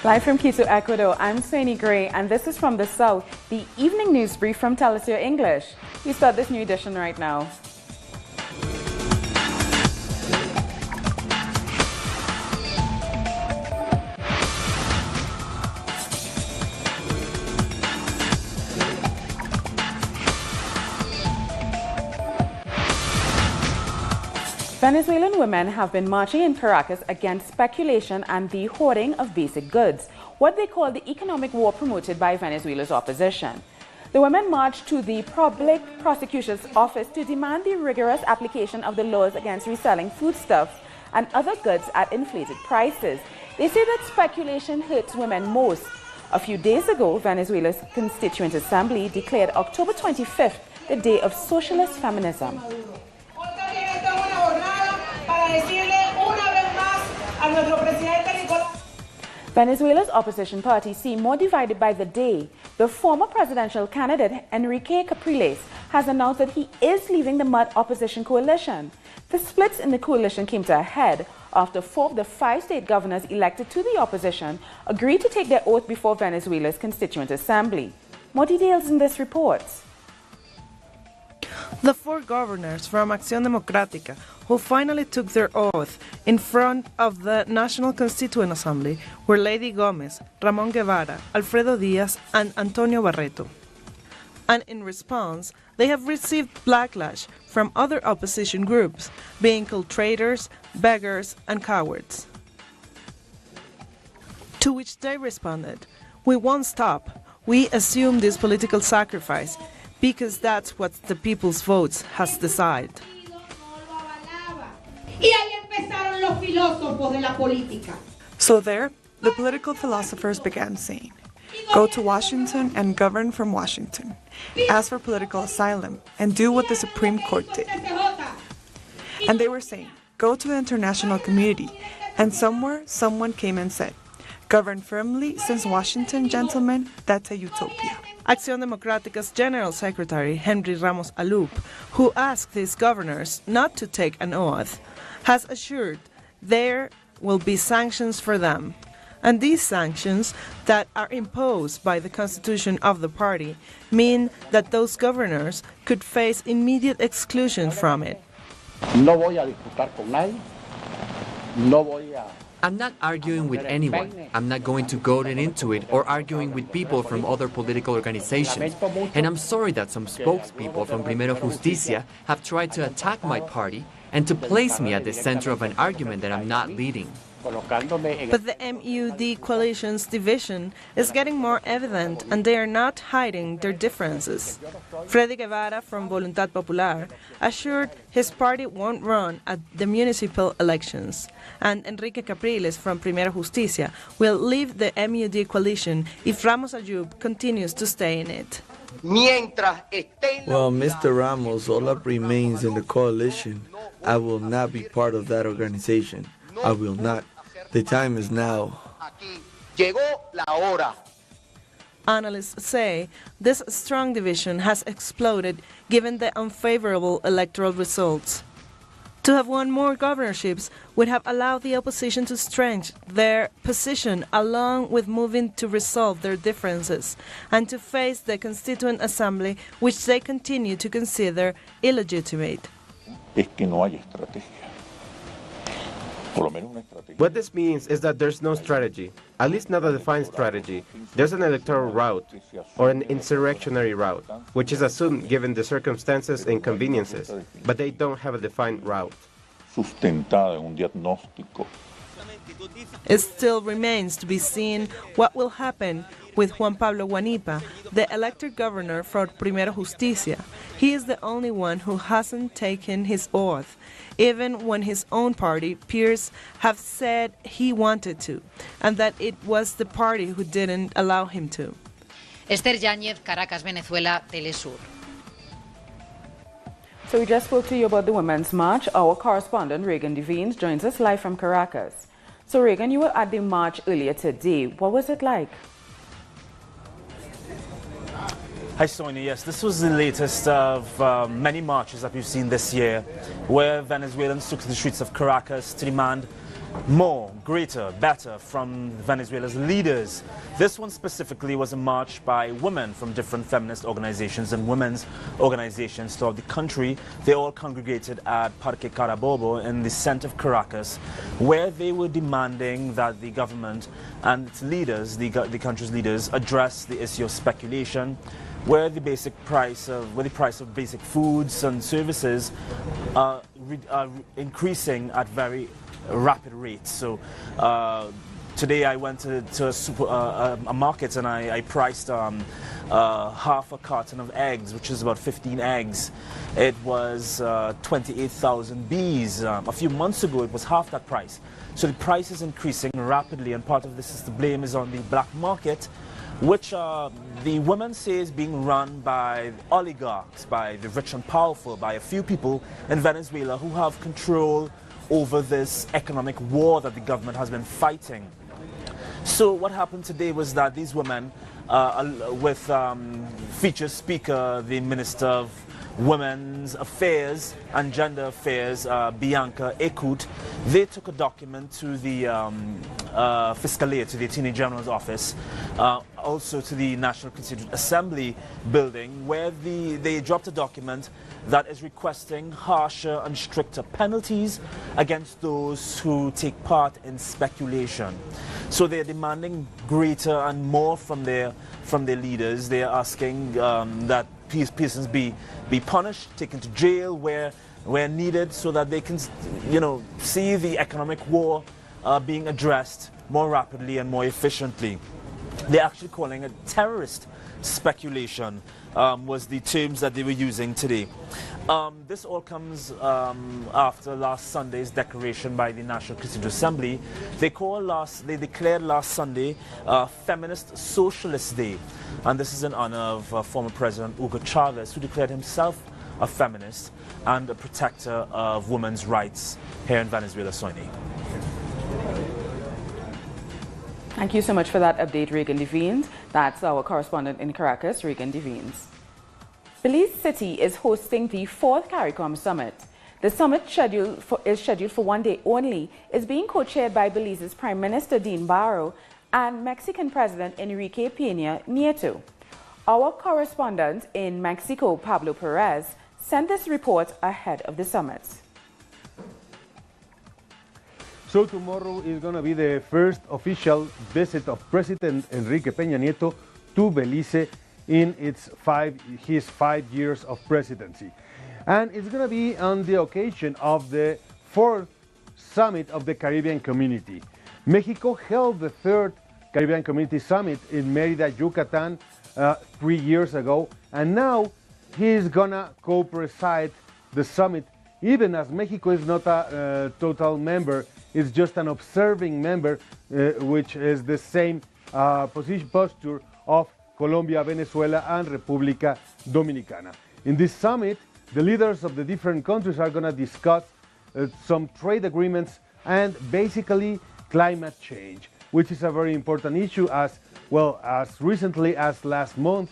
Live from Quito, Ecuador, I'm Swaney Gray, and this is From the South, the evening news brief from Tell Us Your English. We start this new edition right now. Venezuelan women have been marching in Caracas against speculation and the hoarding of basic goods, what they call the economic war promoted by Venezuela's opposition. The women marched to the Public Prosecutor's Office to demand the rigorous application of the laws against reselling foodstuffs and other goods at inflated prices. They say that speculation hurts women most. A few days ago, Venezuela's Constituent Assembly declared October 25th the Day of Socialist Feminism. Venezuela's opposition parties seem more divided by the day. The former presidential candidate Enrique Capriles has announced that he is leaving the MUD opposition coalition. The splits in the coalition came to a head after 4 of the 5 state governors elected to the opposition agreed to take their oath before Venezuela's Constituent Assembly. More details in this report. The 4 governors from Acción Democrática who finally took their oath in front of the National Constituent Assembly were Lady Gomez, Ramón Guevara, Alfredo Díaz, and Antonio Barreto. And in response, they have received backlash from other opposition groups, being called traitors, beggars, and cowards. To which they responded, "We won't stop. We assume this political sacrifice, because that's what the people's votes has decided." So there, the political philosophers began saying, "Go to Washington and govern from Washington. Ask for political asylum and do what the Supreme Court did." And they were saying, "Go to the international community." And somewhere, someone came and said, "Govern firmly since Washington, gentlemen, that's a utopia." Acción Democrática's General Secretary, Henry Ramos Alup, who asked these governors not to take an oath, has assured there will be sanctions for them. And these sanctions that are imposed by the constitution of the party mean that those governors could face immediate exclusion from it. I'm not arguing with anyone. I'm not going to go into it or arguing with people from other political organizations. And I'm sorry that some spokespeople from Primero Justicia have tried to attack my party and to place me at the center of an argument that I'm not leading. But the MUD coalition's division is getting more evident, and they are not hiding their differences. Freddy Guevara from Voluntad Popular assured his party won't run at the municipal elections, and Enrique Capriles from Primera Justicia will leave the MUD coalition if Ramos Ayub continues to stay in it. While Mr. Ramos Olap remains in the coalition, I will not be part of that organization. I will not. The time is now. Analysts say this strong division has exploded given the unfavorable electoral results. To have won more governorships would have allowed the opposition to strengthen their position along with moving to resolve their differences and to face the Constituent Assembly, which they continue to consider illegitimate. What this means is that there's no strategy, at least not a defined strategy. There's an electoral route, or an insurrectionary route, which is assumed given the circumstances and conveniences, but they don't have a defined route. It still remains to be seen what will happen with Juan Pablo Guanipa, the elected governor for Primera Justicia. He is the only one who hasn't taken his oath, even when his own party peers have said he wanted to, and that it was the party who didn't allow him to. Esther Yáñez, Caracas, Venezuela, Telesur. So we just spoke to you about the Women's March. Our correspondent, Reagan Devines, joins us live from Caracas. So Reagan, you were at the march earlier today. What was it like? Hi Sonia, yes, this was the latest of many marches that we've seen this year, where Venezuelans took to the streets of Caracas to demand more, greater, better from Venezuela's leaders. This one specifically was a march by women from different feminist organizations and women's organizations throughout the country. They all congregated at Parque Carabobo in the center of Caracas, where they were demanding that the government and its leaders, the country's leaders, address the issue of speculation, where the price of basic foods and services are increasing at very rapid rates. So today I went to a market and I priced half a carton of eggs, which is about 15 eggs. It was 28,000 Bs. A few months ago it was half that price. So the price is increasing rapidly, and part of this is the blame is on the black market, which the women say is being run by oligarchs, by the rich and powerful, by a few people in Venezuela who have control over this economic war that the government has been fighting. So what happened today was that these women, with featured speaker, the Minister of Women's Affairs and Gender Affairs, Bianca Ekut, they took a document to the Fiscalia, to the Attorney General's office, also to the National Constituent Assembly building, where they dropped a document that is requesting harsher and stricter penalties against those who take part in speculation. So they're demanding greater and more from their leaders. They are asking that persons be punished, taken to jail where needed, so that they can, see the economic war being addressed more rapidly and more efficiently. They're actually calling it terrorist speculation, was the terms that they were using today. This all comes after last Sunday's declaration by the National Constituent Assembly. They declared last Sunday Feminist Socialist Day, and this is in honor of former President Hugo Chavez, who declared himself a feminist and a protector of women's rights here in Venezuela. Soini. Thank you so much for that update, Regan Devines. That's our correspondent in Caracas, Regan Devines. Belize City is hosting the 4th CARICOM Summit. The summit is scheduled for one day only, is being co-chaired by Belize's Prime Minister Dean Barrow and Mexican President Enrique Peña Nieto. Our correspondent in Mexico, Pablo Perez, sent this report ahead of the summit. So tomorrow is going to be the first official visit of President Enrique Peña Nieto to Belize in his 5 years of presidency. And it's going to be on the occasion of the 4th Summit of the Caribbean Community. Mexico held the 3rd Caribbean Community Summit in Mérida, Yucatan 3 years ago, and now he's going to co-preside the summit, even as Mexico is not a total member. It's just an observing member, which is the same posture of Colombia, Venezuela, and República Dominicana. In this summit, the leaders of the different countries are going to discuss some trade agreements and basically climate change, which is a very important issue. As well as recently as last month,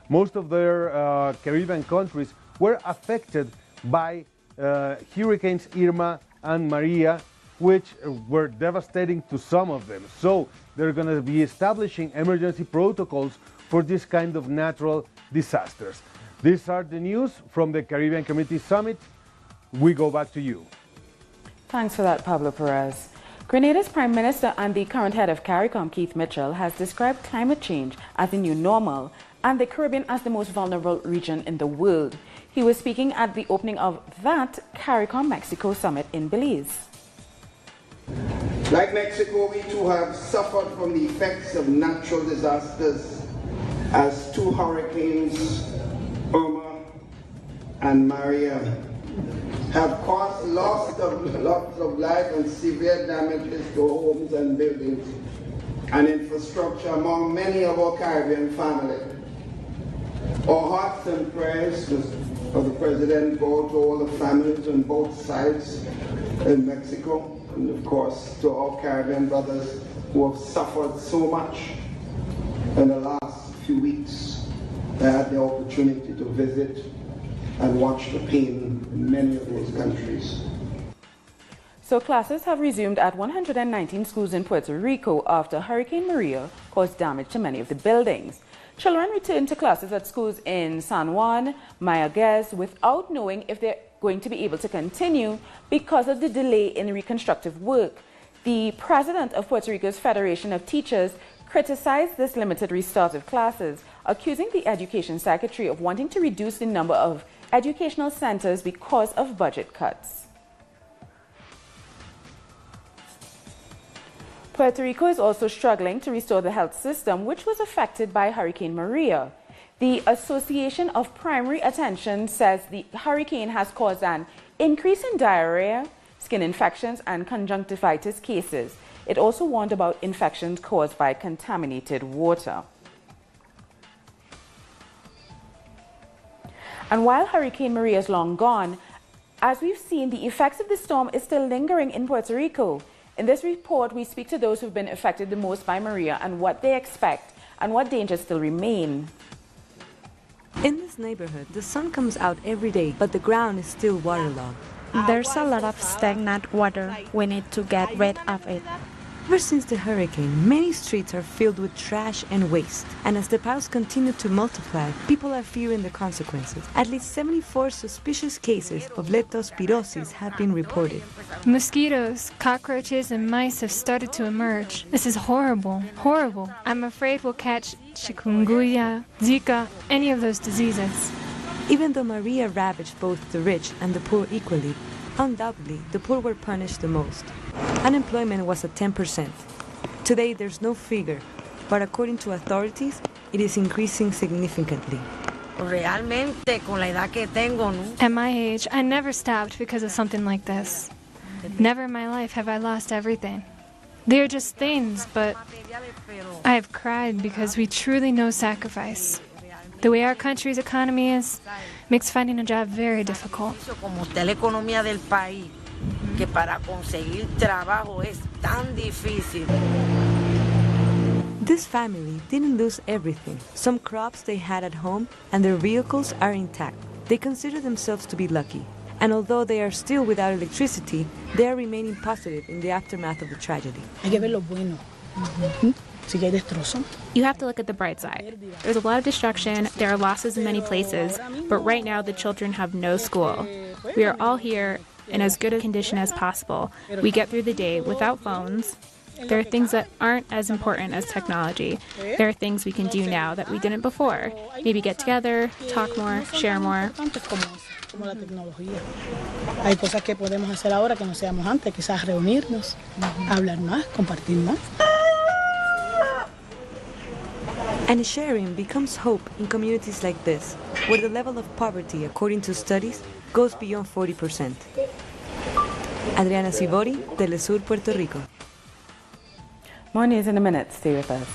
most of their Caribbean countries were affected by hurricanes Irma and Maria, which were devastating to some of them. So they're going to be establishing emergency protocols for this kind of natural disasters. These are the news from the Caribbean Community Summit. We go back to you. Thanks for that, Pablo Perez. Grenada's Prime Minister and the current head of CARICOM, Keith Mitchell, has described climate change as the new normal and the Caribbean as the most vulnerable region in the world. He was speaking at the opening of that CARICOM Mexico Summit in Belize. Like Mexico, we too have suffered from the effects of natural disasters, as 2 hurricanes, Irma and Maria, have caused lots of life and severe damages to homes and buildings and infrastructure among many of our Caribbean family. Our hearts and prayers for the President go to all the families on both sides in Mexico, and of course to our Caribbean brothers who have suffered so much in the last few weeks. I had the opportunity to visit and watch the pain in many of those countries. So classes have resumed at 119 schools in Puerto Rico after Hurricane Maria caused damage to many of the buildings. Children returned to classes at schools in San Juan, Mayaguez, without knowing if they're going to be able to continue because of the delay in reconstructive work. The president of Puerto Rico's Federation of Teachers criticized this limited restart of classes, accusing the Education Secretary of wanting to reduce the number of educational centers because of budget cuts. Puerto Rico is also struggling to restore the health system, which was affected by Hurricane Maria. The Association of Primary Attention says the hurricane has caused an increase in diarrhea, skin infections, and conjunctivitis cases. It also warned about infections caused by contaminated water. And while Hurricane Maria is long gone, as we've seen, the effects of the storm is still lingering in Puerto Rico. In this report, we speak to those who've been affected the most by Maria and what they expect and what dangers still remain. In this neighborhood, the sun comes out every day, but the ground is still waterlogged. There's a lot of stagnant water. We need to get rid of it. Ever since the hurricane, many streets are filled with trash and waste. And as the piles continue to multiply, people are fearing the consequences. At least 74 suspicious cases of leptospirosis have been reported. Mosquitoes, cockroaches, and mice have started to emerge. This is horrible, horrible. I'm afraid we'll catch chikungunya, Zika, any of those diseases. Even though Maria ravaged both the rich and the poor equally, undoubtedly the poor were punished the most. Unemployment was at 10%. Today there's no figure, but according to authorities, it is increasing significantly. At my age, I never stopped because of something like this. Never in my life have I lost everything. They are just things, but I have cried because we truly know sacrifice. The way our country's economy is makes finding a job very difficult. This family didn't lose everything. Some crops they had at home and their vehicles are intact. They consider themselves to be lucky. And although they are still without electricity, they are remaining positive in the aftermath of the tragedy. You have to look at the bright side. There's a lot of destruction, there are losses in many places, but right now the children have no school. We are all here in as good a condition as possible. We get through the day without phones. There are things that aren't as important as technology. There are things we can do now that we didn't before. Maybe get together, talk more, share more. Hay cosas que podemos hacer ahora que no hacíamos antes, quizás reunirnos, hablar más, compartir más. And sharing becomes hope in communities like this, where the level of poverty, according to studies, goes beyond 40%. Adriana Sivori, Telesur, Puerto Rico. More news in a minute. Stay with us.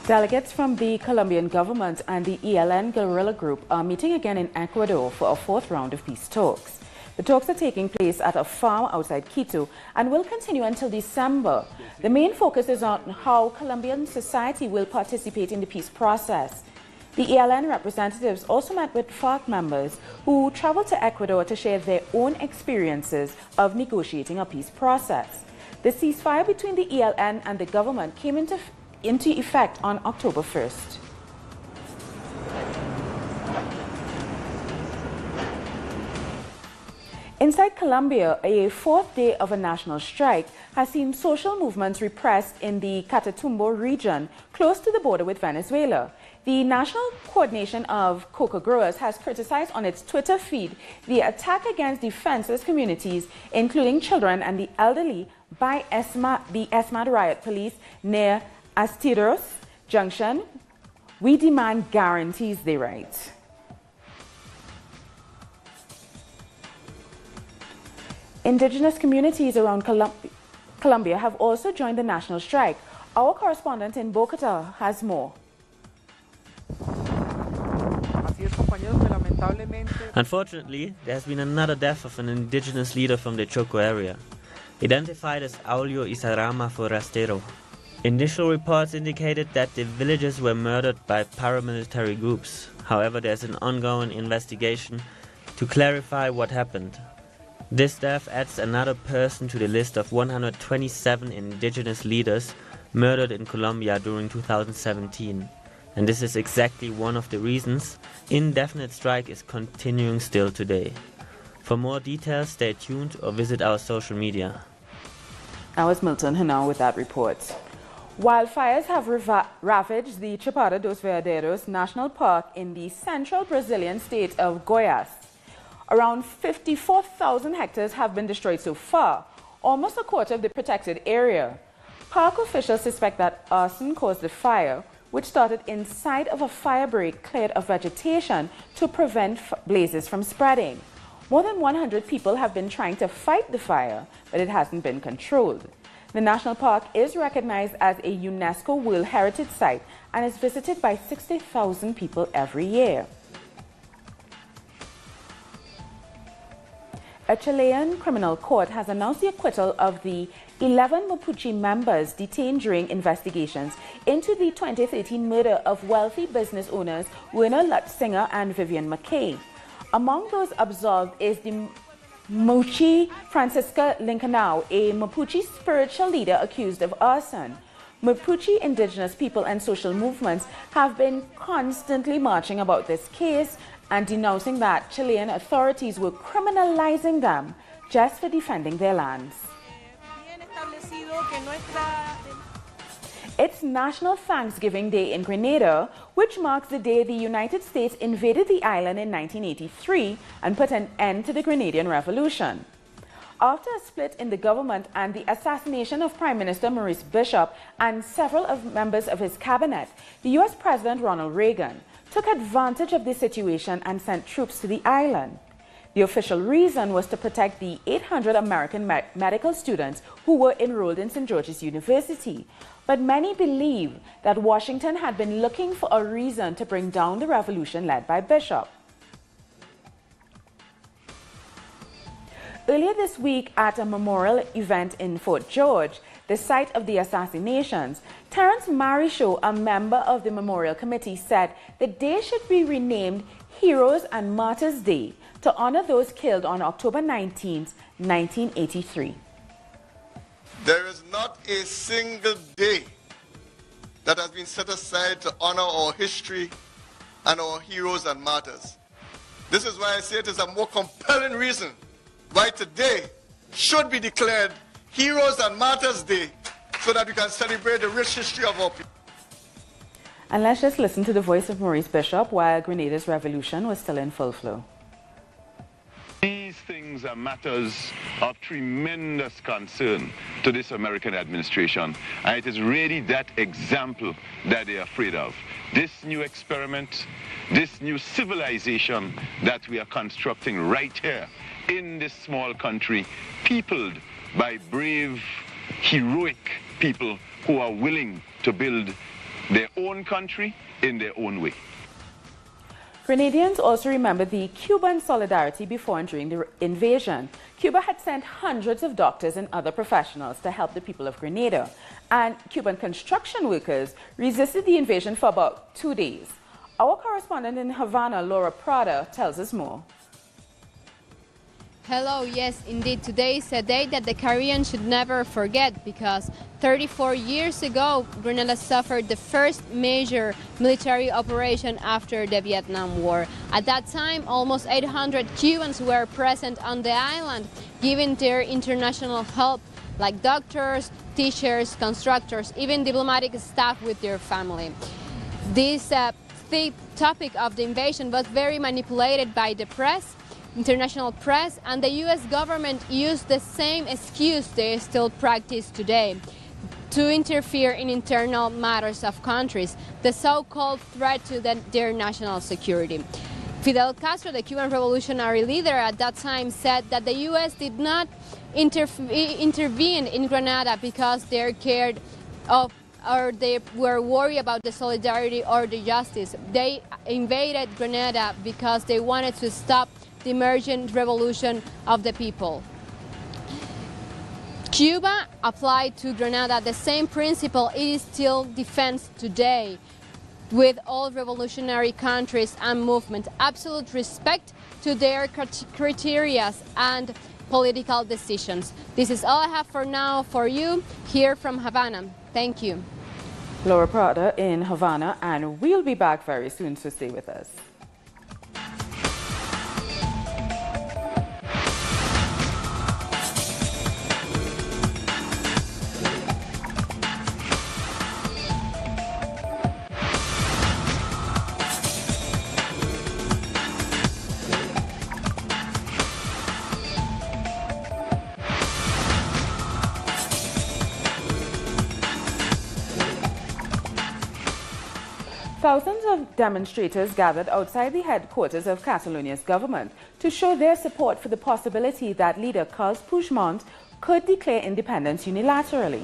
Delegates from the Colombian government and the ELN guerrilla group are meeting again in Ecuador for a fourth round of peace talks. The talks are taking place at a farm outside Quito and will continue until December. The main focus is on how Colombian society will participate in the peace process. The ELN representatives also met with FARC members who traveled to Ecuador to share their own experiences of negotiating a peace process. The ceasefire between the ELN and the government came into effect on October 1st. Inside Colombia, a fourth day of a national strike has seen social movements repressed in the Catatumbo region, close to the border with Venezuela. The National Coordination of Coca Growers has criticized on its Twitter feed the attack against defenseless communities, including children and the elderly, by the ESMAD riot police near Astiros Junction. We demand guarantees, they write. Indigenous communities around Colombia. Colombia have also joined the national strike. Our correspondent in Bogota has more. Unfortunately, there has been another death of an indigenous leader from the Choco area, identified as Aulio Isarama Forastero. Initial reports indicated that the villagers were murdered by paramilitary groups. However, there's an ongoing investigation to clarify what happened. This death adds another person to the list of 127 indigenous leaders murdered in Colombia during 2017. And this is exactly one of the reasons indefinite strike is continuing still today. For more details, stay tuned or visit our social media. That was Milton Hanau with that report. Wildfires have ravaged the Chapada dos Veadeiros National Park in the central Brazilian state of Goiás. Around 54,000 hectares have been destroyed so far, almost a quarter of the protected area. Park officials suspect that arson caused the fire, which started inside of a fire break cleared of vegetation to prevent blazes from spreading. More than 100 people have been trying to fight the fire, but it hasn't been controlled. The national park is recognized as a UNESCO World Heritage Site and is visited by 60,000 people every year. A Chilean criminal court has announced the acquittal of the 11 Mapuche members detained during investigations into the 2013 murder of wealthy business owners Werner Lutzinger and Vivian McKay. Among those absolved is the Mochi Francisca Lincolnau, a Mapuche spiritual leader accused of arson. Mapuche indigenous people and social movements have been constantly marching about this case and denouncing that Chilean authorities were criminalizing them just for defending their lands. It's National Thanksgiving Day in Grenada, which marks the day the United States invaded the island in 1983 and put an end to the Grenadian Revolution. After a split in the government and the assassination of Prime Minister Maurice Bishop and several members of his cabinet, the U.S. President Ronald Reagan took advantage of the situation and sent troops to the island. The official reason was to protect the 800 American medical students who were enrolled in St. George's University. But many believe that Washington had been looking for a reason to bring down the revolution led by Bishop. Earlier this week at a memorial event in Fort George, the site of the assassinations, Terrence Marichaud, a member of the memorial committee, said the day should be renamed Heroes and Martyrs Day to honor those killed on October 19, 1983. There is not a single day that has been set aside to honor our history and our heroes and martyrs. This is why I say it is a more compelling reason why today should be declared Heroes and Martyrs Day so that we can celebrate the rich history of our people. And let's just listen to the voice of Maurice Bishop while Grenada's revolution was still in full flow. These things are matters of tremendous concern to this American administration, and it is really that example that they are afraid of. This new experiment, this new civilization that we are constructing right here in this small country, peopled by brave, heroic people who are willing to build their own country in their own way. Grenadians also remember the Cuban solidarity before and during the invasion. Cuba had sent hundreds of doctors and other professionals to help the people of Grenada, and Cuban construction workers resisted the invasion for about 2 days. Our correspondent in Havana, Laura Prada, tells us more. Hello, yes, indeed. Today is a day that the Caribbean should never forget because 34 years ago, Grenada suffered the first major military operation after the Vietnam War. At that time, almost 800 Cubans were present on the island, giving their international help, like doctors, teachers, constructors, even diplomatic staff with their family. This topic of the invasion was very manipulated by the press, international press, and the U.S. government used the same excuse they still practice today to interfere in internal matters of countries, the so-called threat to their national security. Fidel Castro, the Cuban revolutionary leader at that time, said that the U.S. did not intervened in Grenada because they're cared of, or they were worried about the solidarity or the justice. They invaded Grenada because they wanted to stop the emergent revolution of the people. Cuba applied to Grenada the same principle it is still defends today with all revolutionary countries and movements. Absolute respect to their criteria and political decisions. This is all I have for now for you here from Havana. Thank you. Laura Prada in Havana, and we'll be back very soon, so stay with us. Thousands of demonstrators gathered outside the headquarters of Catalonia's government to show their support for the possibility that leader Carles Puigdemont could declare independence unilaterally.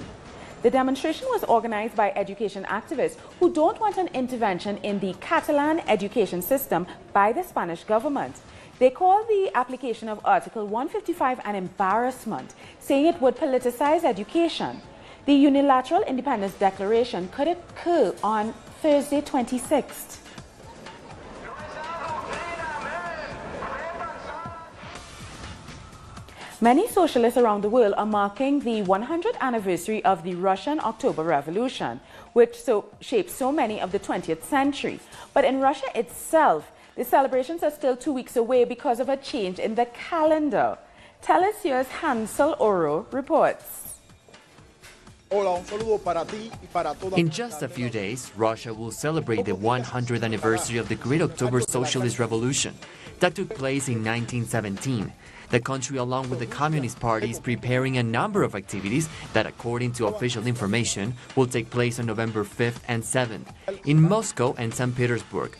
The demonstration was organized by education activists who don't want an intervention in the Catalan education system by the Spanish government. They call the application of Article 155 an embarrassment, saying it would politicize education. The unilateral independence declaration could occur on Thursday, 26th. Many socialists around the world are marking the 100th anniversary of the Russian October Revolution, which shaped so many of the 20th century. But in Russia itself, the celebrations are still 2 weeks away because of a change in the calendar. Telesio's Hansel Oro reports. In just a few days, Russia will celebrate the 100th anniversary of the Great October Socialist Revolution that took place in 1917. The country, along with the Communist Party, is preparing a number of activities that, according to official information, will take place on November 5th and 7th in Moscow and St. Petersburg.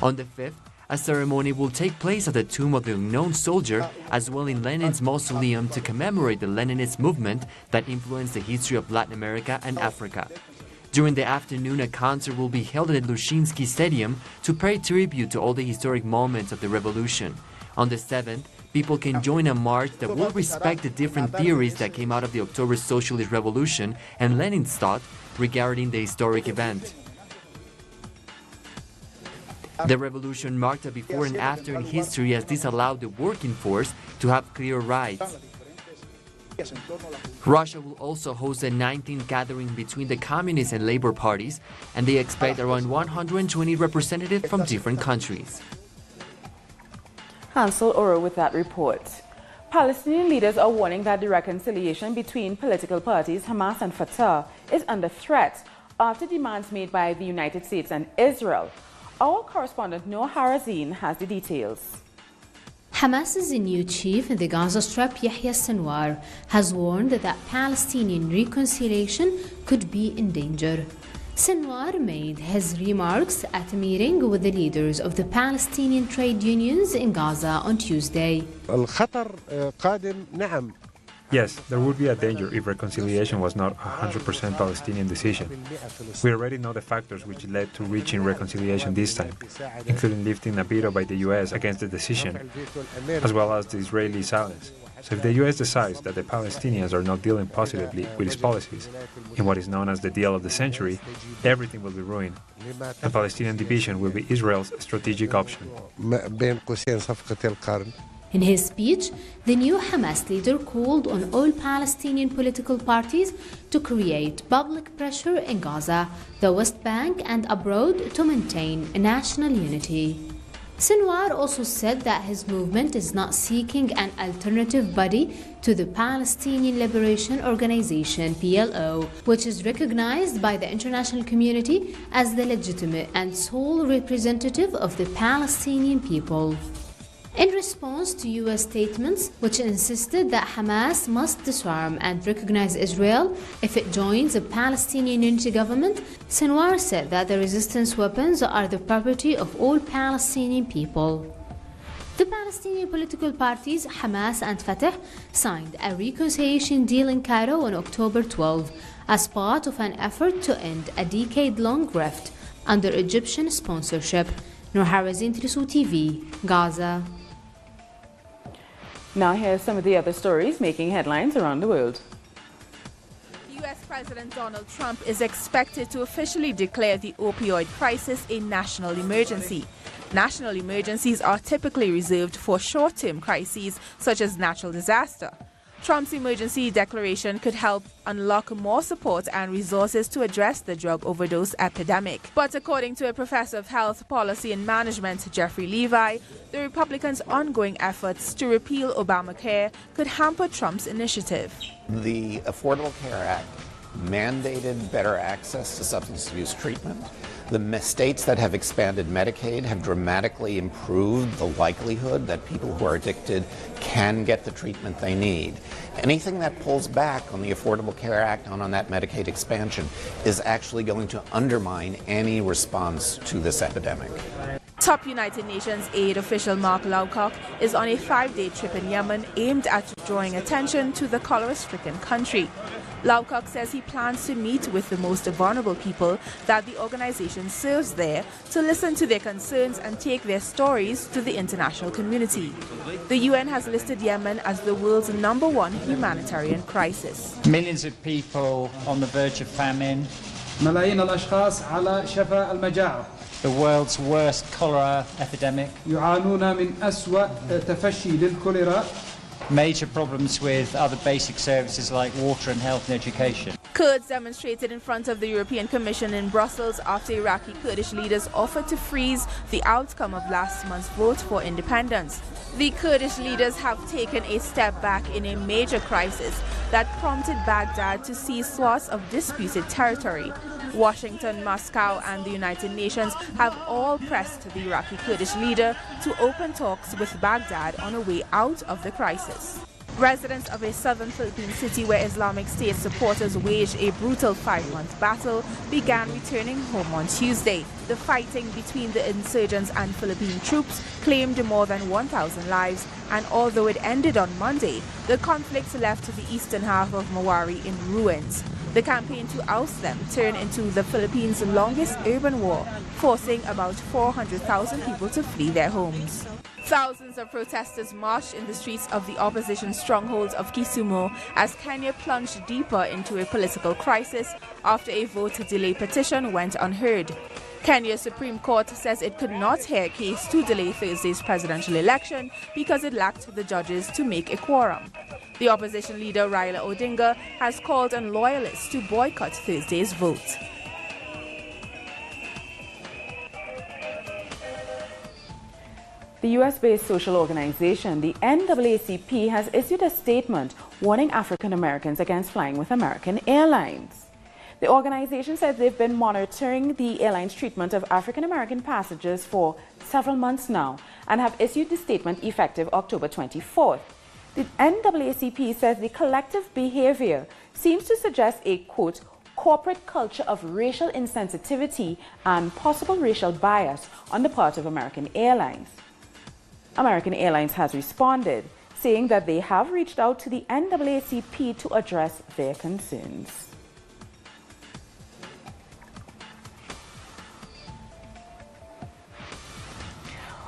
On the 5th, a ceremony will take place at the Tomb of the Unknown Soldier, as well in Lenin's mausoleum to commemorate the Leninist movement that influenced the history of Latin America and Africa. During the afternoon, a concert will be held at the Lushinsky Stadium to pay tribute to all the historic moments of the revolution. On the 7th, people can join a march that will respect the different theories that came out of the October Socialist Revolution and Lenin's thought regarding the historic event. The revolution marked a before and after in history, as this allowed the working force to have clear rights. Russia will also host a 19th gathering between the Communist and Labour parties, and they expect around 120 representatives from different countries. Hansel Oro with that report. Palestinian leaders are warning that the reconciliation between political parties Hamas and Fatah is under threat after demands made by the United States and Israel. Our correspondent Noor Harazin has the details. Hamas's new chief in the Gaza Strip, Yahya Sinwar, has warned that Palestinian reconciliation could be in danger. Sinwar made his remarks at a meeting with the leaders of the Palestinian trade unions in Gaza on Tuesday. Yes, there would be a danger if reconciliation was not a 100% Palestinian decision. We already know the factors which led to reaching reconciliation this time, including lifting a veto by the US against the decision, as well as the Israeli silence. So if the US decides that the Palestinians are not dealing positively with its policies, in what is known as the deal of the century, everything will be ruined. A Palestinian division will be Israel's strategic option. In his speech, the new Hamas leader called on all Palestinian political parties to create public pressure in Gaza, the West Bank, and abroad to maintain national unity. Sinwar also said that his movement is not seeking an alternative body to the Palestinian Liberation Organization (PLO), which is recognized by the international community as the legitimate and sole representative of the Palestinian people. In response to US statements which insisted that Hamas must disarm and recognize Israel if it joins a Palestinian unity government, Sinwar said that the resistance weapons are the property of all Palestinian people. The Palestinian political parties Hamas and Fatah signed a reconciliation deal in Cairo on October 12 as part of an effort to end a decade-long rift under Egyptian sponsorship. Noor Harazin, Trisu TV, Gaza. Now here's some of the other stories making headlines around the world. U.S. President Donald Trump is expected to officially declare the opioid crisis a national emergency. National emergencies are typically reserved for short-term crises such as natural disaster. Trump's emergency declaration could help unlock more support and resources to address the drug overdose epidemic. But according to a professor of health policy and management, Jeffrey Levi, the Republicans' ongoing efforts to repeal Obamacare could hamper Trump's initiative. The Affordable Care Act mandated better access to substance abuse treatment. The states that have expanded Medicaid have dramatically improved the likelihood that people who are addicted can get the treatment they need. Anything that pulls back on the Affordable Care Act and on that Medicaid expansion is actually going to undermine any response to this epidemic. Top United Nations aid official Mark Lowcock is on a 5-day trip in Yemen aimed at drawing attention to the cholera-stricken country. Lowcock says he plans to meet with the most vulnerable people that the organization serves there to listen to their concerns and take their stories to the international community. The UN has listed Yemen as the world's #1 humanitarian crisis. Millions of people on the verge of famine. ملايين الأشخاص على شفا المجاعة. The world's worst cholera epidemic. يعانون من أسوأ تفشي للكوليرا. Major problems with other basic services like water and health and education. Kurds demonstrated in front of the European Commission in Brussels after Iraqi Kurdish leaders offered to freeze the outcome of last month's vote for independence. The Kurdish leaders have taken a step back in a major crisis that prompted Baghdad to seize swaths of disputed territory. Washington, Moscow and the United Nations have all pressed the Iraqi Kurdish leader to open talks with Baghdad on a way out of the crisis. Residents of a southern Philippine city where Islamic State supporters waged a brutal 5-month battle began returning home on Tuesday. The fighting between the insurgents and Philippine troops claimed more than 1,000 lives, and although it ended on Monday, the conflict left the eastern half of Mawari in ruins. The campaign to oust them turned into the Philippines' longest urban war, forcing about 400,000 people to flee their homes. Thousands of protesters marched in the streets of the opposition strongholds of Kisumu as Kenya plunged deeper into a political crisis after a vote delay petition went unheard. Kenya's Supreme Court says it could not hear a case to delay Thursday's presidential election because it lacked the judges to make a quorum. The opposition leader Raila Odinga has called on loyalists to boycott Thursday's vote. The US-based social organization, the NAACP, has issued a statement warning African Americans against flying with American Airlines. The organization said they've been monitoring the airline's treatment of African American passengers for several months now and have issued the statement effective October 24th. The NAACP says the collective behavior seems to suggest a, quote, corporate culture of racial insensitivity and possible racial bias on the part of American Airlines. American Airlines has responded, saying that they have reached out to the NAACP to address their concerns.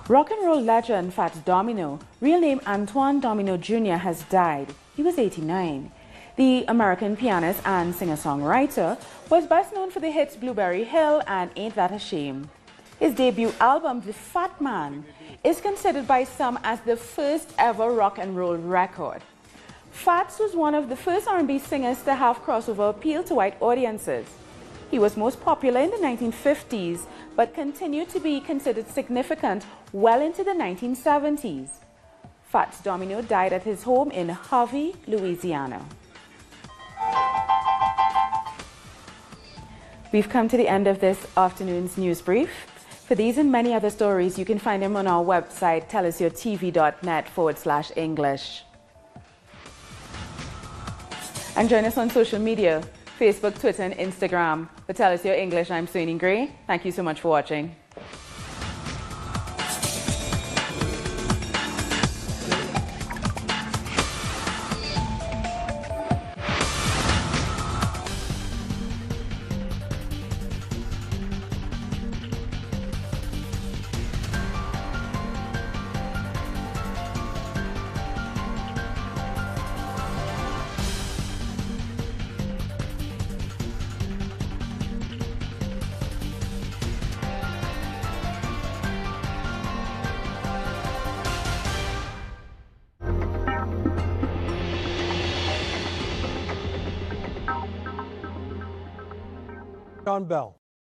Rock and roll legend Fats Domino, real name Antoine Domino Jr., has died. He was 89. The American pianist and singer-songwriter was best known for the hits Blueberry Hill and Ain't That a Shame. His debut album, The Fat Man, is considered by some as the first ever rock and roll record. Fats was one of the first R&B singers to have crossover appeal to white audiences. He was most popular in the 1950s, but continued to be considered significant well into the 1970s. Fats Domino died at his home in Harvey, Louisiana. We've come to the end of this afternoon's news brief. For these and many other stories, you can find them on our website, tellusyourtv.net/English. And join us on social media, Facebook, Twitter, and Instagram. For Tell Us Your English, I'm Soini Gray. Thank you so much for watching. Bell.